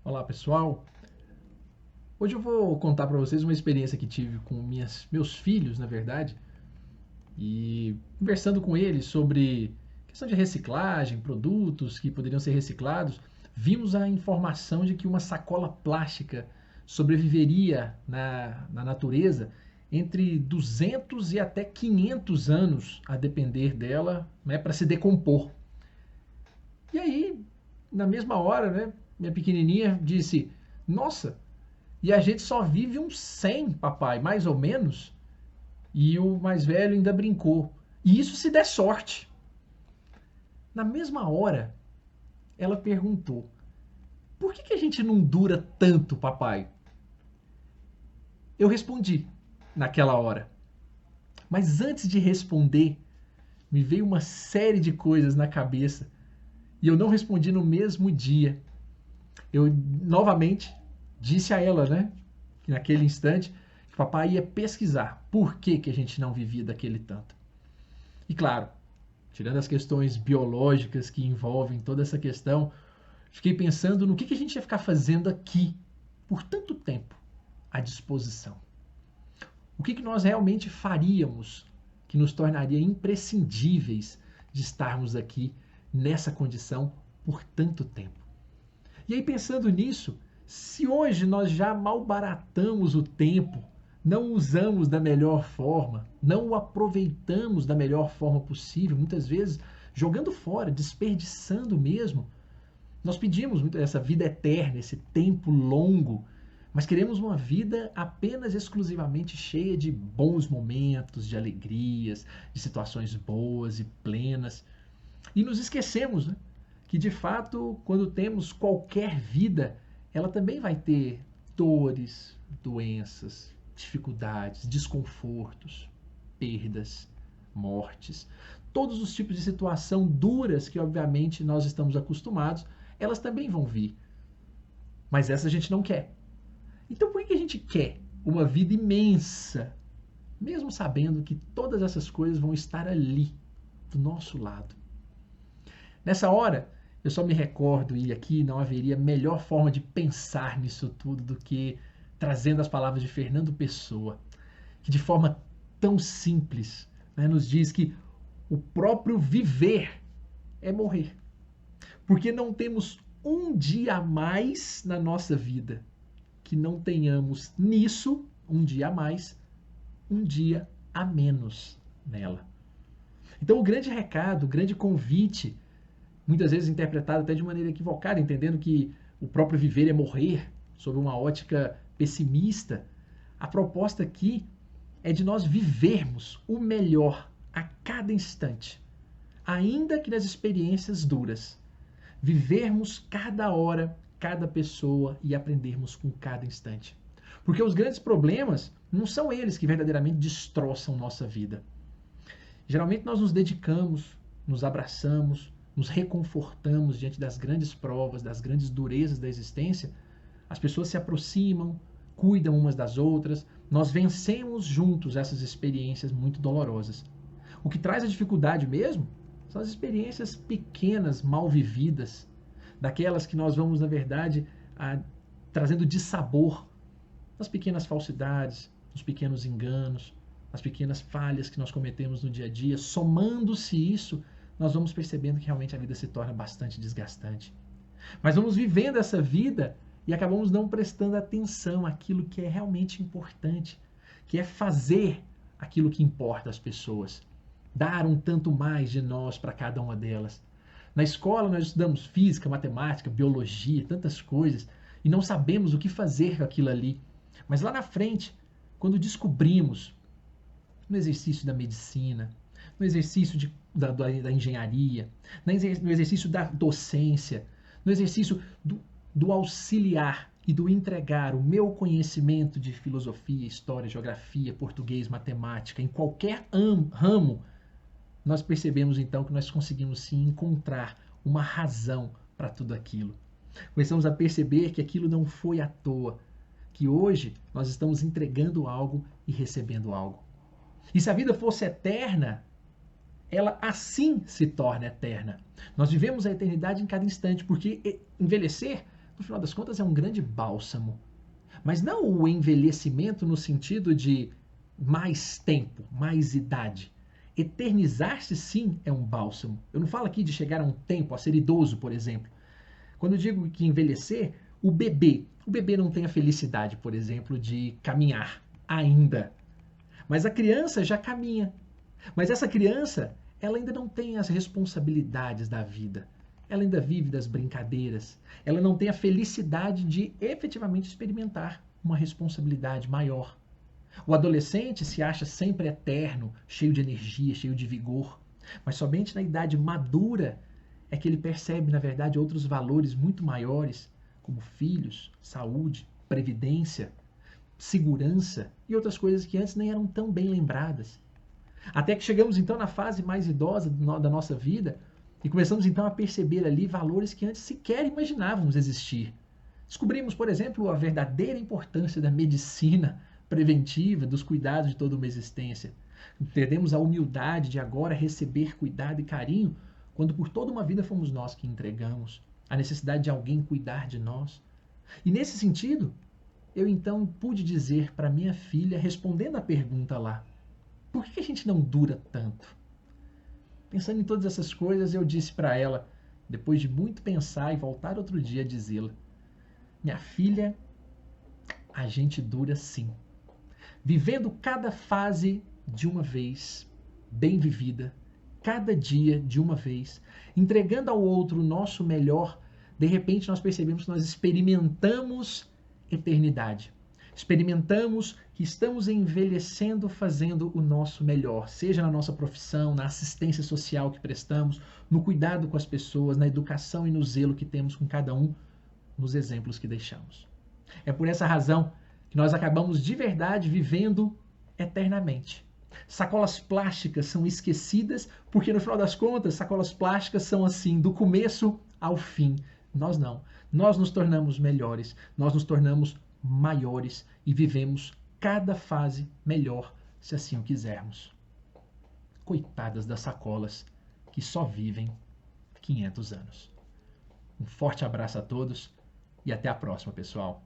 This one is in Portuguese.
Olá pessoal, hoje eu vou contar para vocês uma experiência que tive com meus filhos, na verdade, e conversando com eles sobre questão de reciclagem, produtos que poderiam ser reciclados, vimos a informação de que uma sacola plástica sobreviveria na natureza entre 200 e até 500 anos, a depender dela, né, para se decompor. E aí, na mesma hora, né, minha pequenininha disse: Nossa, e a gente só vive uns 100, papai, mais ou menos. E o mais velho ainda brincou: E isso se der sorte. Na mesma hora, ela perguntou: Por que a gente não dura tanto, papai? Eu respondi naquela hora. Mas antes de responder, me veio uma série de coisas na cabeça e eu não respondi no mesmo dia. Eu novamente disse a ela, né, que naquele instante, que o papai ia pesquisar por que a gente não vivia daquele tanto. E claro, tirando as questões biológicas que envolvem toda essa questão, fiquei pensando no que a gente ia ficar fazendo aqui por tanto tempo à disposição. O que nós realmente faríamos que nos tornaria imprescindíveis de estarmos aqui nessa condição por tanto tempo. E aí, pensando nisso, se hoje nós já malbaratamos o tempo, não usamos da melhor forma, não o aproveitamos da melhor forma possível, muitas vezes jogando fora, desperdiçando mesmo, nós pedimos essa vida eterna, esse tempo longo, mas queremos uma vida apenas exclusivamente cheia de bons momentos, de alegrias, de situações boas e plenas. E nos esquecemos, né, que de fato, quando temos qualquer vida, ela também vai ter dores, doenças, dificuldades, desconfortos, perdas, mortes. Todos os tipos de situação duras que, obviamente, nós estamos acostumados, elas também vão vir. Mas essa a gente não quer. Então por que a gente quer uma vida imensa, mesmo sabendo que todas essas coisas vão estar ali, do nosso lado? Nessa hora, eu só me recordo, e aqui não haveria melhor forma de pensar nisso tudo do que trazendo as palavras de Fernando Pessoa, que de forma tão simples, né, nos diz que o próprio viver é morrer. Porque não temos um dia a mais na nossa vida que não tenhamos nisso um dia a mais, um dia a menos nela. Então o grande recado, o grande convite, muitas vezes interpretado até de maneira equivocada, entendendo que o próprio viver é morrer, sob uma ótica pessimista, a proposta aqui é de nós vivermos o melhor a cada instante, ainda que nas experiências duras. Vivermos cada hora, cada pessoa e aprendermos com cada instante. Porque os grandes problemas não são eles que verdadeiramente destroçam nossa vida. Geralmente nós nos dedicamos, nos abraçamos, nos reconfortamos diante das grandes provas, das grandes durezas da existência. As pessoas se aproximam, cuidam umas das outras, nós vencemos juntos essas experiências muito dolorosas. O que traz a dificuldade mesmo são as experiências pequenas, mal vividas, daquelas que nós vamos, na verdade, trazendo dissabor nas pequenas falsidades, nos pequenos enganos, nas pequenas falhas que nós cometemos no dia a dia. Somando-se isso, nós vamos percebendo que realmente a vida se torna bastante desgastante. Mas vamos vivendo essa vida e acabamos não prestando atenção àquilo que é realmente importante, que é fazer aquilo que importa às pessoas. Dar um tanto mais de nós para cada uma delas. Na escola nós estudamos física, matemática, biologia, tantas coisas, e não sabemos o que fazer com aquilo ali. Mas lá na frente, quando descobrimos, no exercício da medicina, no exercício da engenharia, no exercício da docência, no exercício do auxiliar e do entregar o meu conhecimento de filosofia, história, geografia, português, matemática, em qualquer ramo, nós percebemos então que nós conseguimos sim encontrar uma razão para tudo aquilo. Começamos a perceber que aquilo não foi à toa, que hoje nós estamos entregando algo e recebendo algo. E se a vida fosse eterna, ela assim se torna eterna. Nós vivemos a eternidade em cada instante, porque envelhecer no final das contas, é um grande bálsamo. Mas não o envelhecimento no sentido de mais tempo, mais idade. Eternizar-se, sim, é um bálsamo. Eu não falo aqui de chegar a um tempo, a ser idoso, por exemplo. Quando eu digo que envelhecer, o bebê não tem a felicidade, por exemplo, de caminhar ainda. Mas a criança já caminha. Mas essa criança, ela ainda não tem as responsabilidades da vida. Ela ainda vive das brincadeiras. Ela não tem a felicidade de efetivamente experimentar uma responsabilidade maior. O adolescente se acha sempre eterno, cheio de energia, cheio de vigor. Mas somente na idade madura é que ele percebe, na verdade, outros valores muito maiores, como filhos, saúde, previdência, segurança e outras coisas que antes nem eram tão bem lembradas. Até que chegamos então na fase mais idosa da nossa vida e começamos então a perceber ali valores que antes sequer imaginávamos existir. Descobrimos, por exemplo, a verdadeira importância da medicina preventiva, dos cuidados de toda uma existência. Perdemos a humildade de agora receber cuidado e carinho, quando por toda uma vida fomos nós que entregamos, a necessidade de alguém cuidar de nós. E nesse sentido, eu então pude dizer para minha filha, respondendo à pergunta lá, por que a gente não dura tanto? Pensando em todas essas coisas, eu disse para ela, depois de muito pensar e voltar outro dia a dizê-la, minha filha, a gente dura sim. Vivendo cada fase de uma vez, bem vivida, cada dia de uma vez, entregando ao outro o nosso melhor, de repente nós percebemos que nós experimentamos eternidade. Experimentamos que estamos envelhecendo fazendo o nosso melhor, seja na nossa profissão, na assistência social que prestamos, no cuidado com as pessoas, na educação e no zelo que temos com cada um, nos exemplos que deixamos. É por essa razão que nós acabamos de verdade vivendo eternamente. Sacolas plásticas são esquecidas porque, no final das contas, sacolas plásticas são assim, do começo ao fim. Nós não. Nós nos tornamos melhores, nós nos tornamos maiores e vivemos cada fase melhor, se assim o quisermos. Coitadas das sacolas que só vivem 500 anos. Um forte abraço a todos e até a próxima, pessoal.